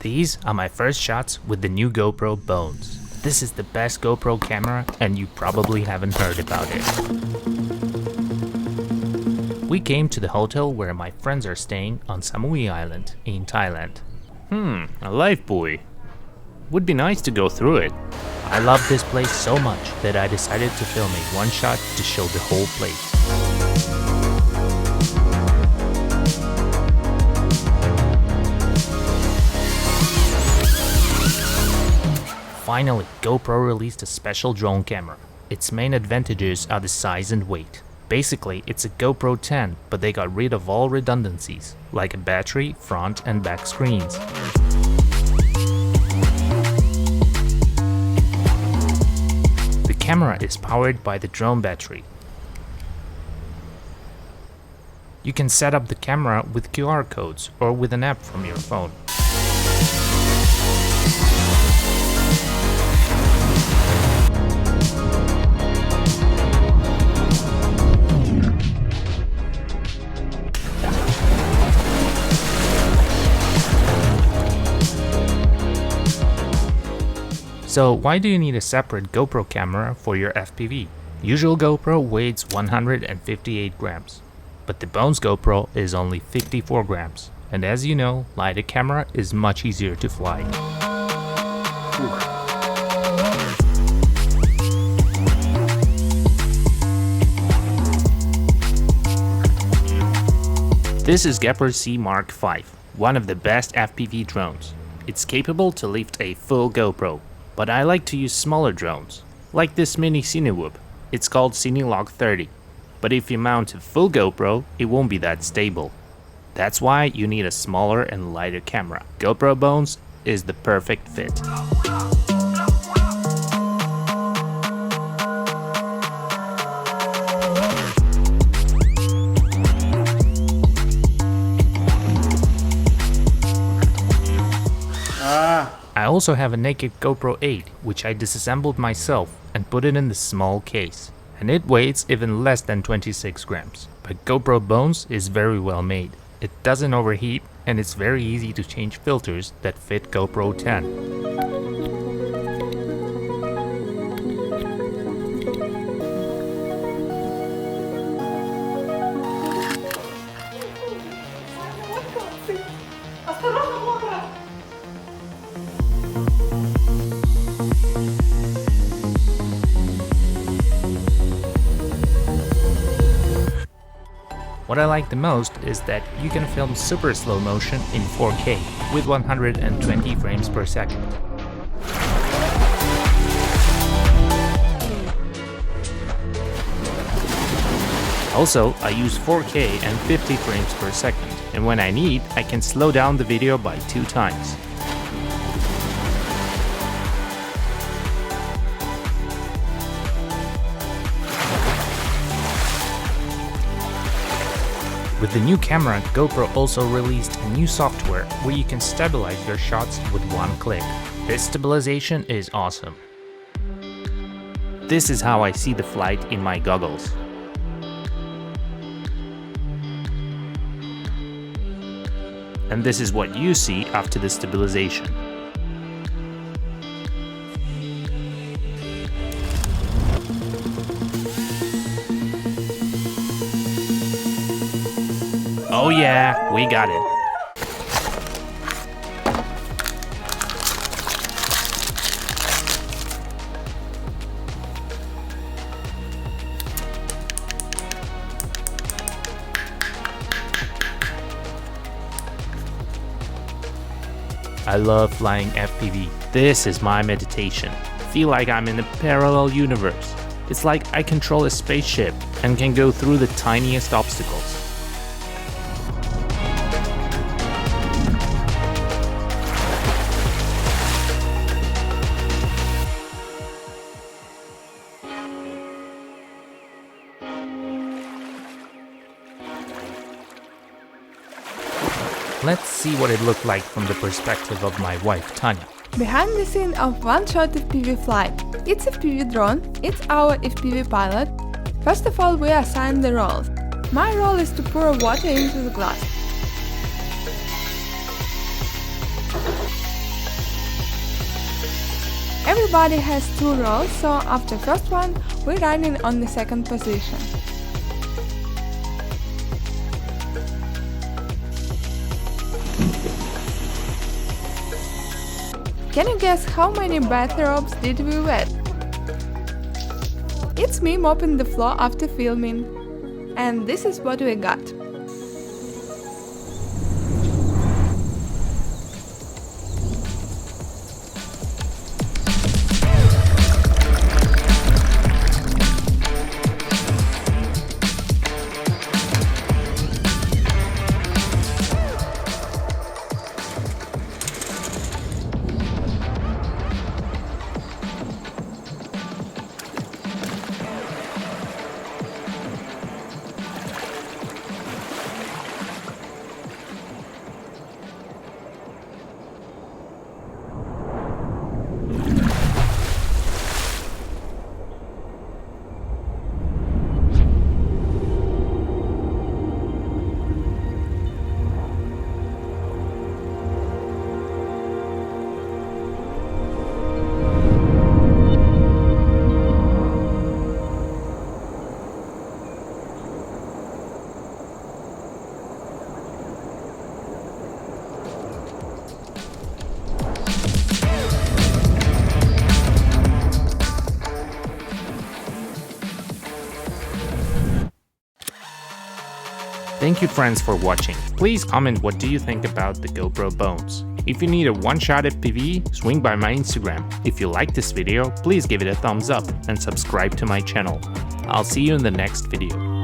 These are my first shots with the new GoPro Bones. This is the best GoPro camera and you probably haven't heard about it. We came to the hotel where my friends are staying on Samui Island in Thailand. A life buoy. Would be nice to go through it. I love this place so much that I decided to film a one shot to show the whole place. Finally, GoPro released a special drone camera. Its main advantages are the size and weight. Basically, it's a GoPro 10, but they got rid of all redundancies, like a battery, front and back screens. The camera is powered by the drone battery. You can set up the camera with QR codes or with an app from your phone. So why do you need a separate GoPro camera for your FPV? Usual GoPro weighs 158 grams, but the Bones GoPro is only 54 grams. And as you know, lighter camera is much easier to fly. This is Gepper C Mark V, one of the best FPV drones. It's capable to lift a full GoPro. But I like to use smaller drones, like this mini Cinewhoop. It's called Cinelog 30. But if you mount a full GoPro, it won't be that stable. That's why you need a smaller and lighter camera. GoPro Bones is the perfect fit. I also have a naked GoPro 8, which I disassembled myself and put it in the small case. And it weighs even less than 26 grams. But GoPro Bones is very well made. It doesn't overheat and it's very easy to change filters that fit GoPro 10. What I like the most is that you can film super slow motion in 4K with 120 frames per second. Also, I use 4K and 50 frames per second, and when I need, I can slow down the video by 2 times. With the new camera, GoPro also released a new software where you can stabilize your shots with one click. This stabilisation is awesome. This is how I see the flight in my goggles. And this is what you see after the stabilization. Oh yeah, we got it. I love flying FPV. This is my meditation. I feel like I'm in a parallel universe. It's like I control a spaceship and can go through the tiniest obstacles. Let's see what it looked like from the perspective of my wife, Tanya. Behind the scene of One Shot FPV flight. It's a FPV drone, it's our FPV pilot. First of all, we assign the roles. My role is to pour water into the glass. Everybody has 2 rolls, so after first one, we're riding on the second position. Can you guess how many bathrobes did we wet? It's me mopping the floor after filming. And this is what we got. Thank you friends for watching. Please comment what do you think about the GoPro Bones. If you need a one-shot FPV, swing by my Instagram. If you like this video, please give it a thumbs up and subscribe to my channel. I'll see you in the next video.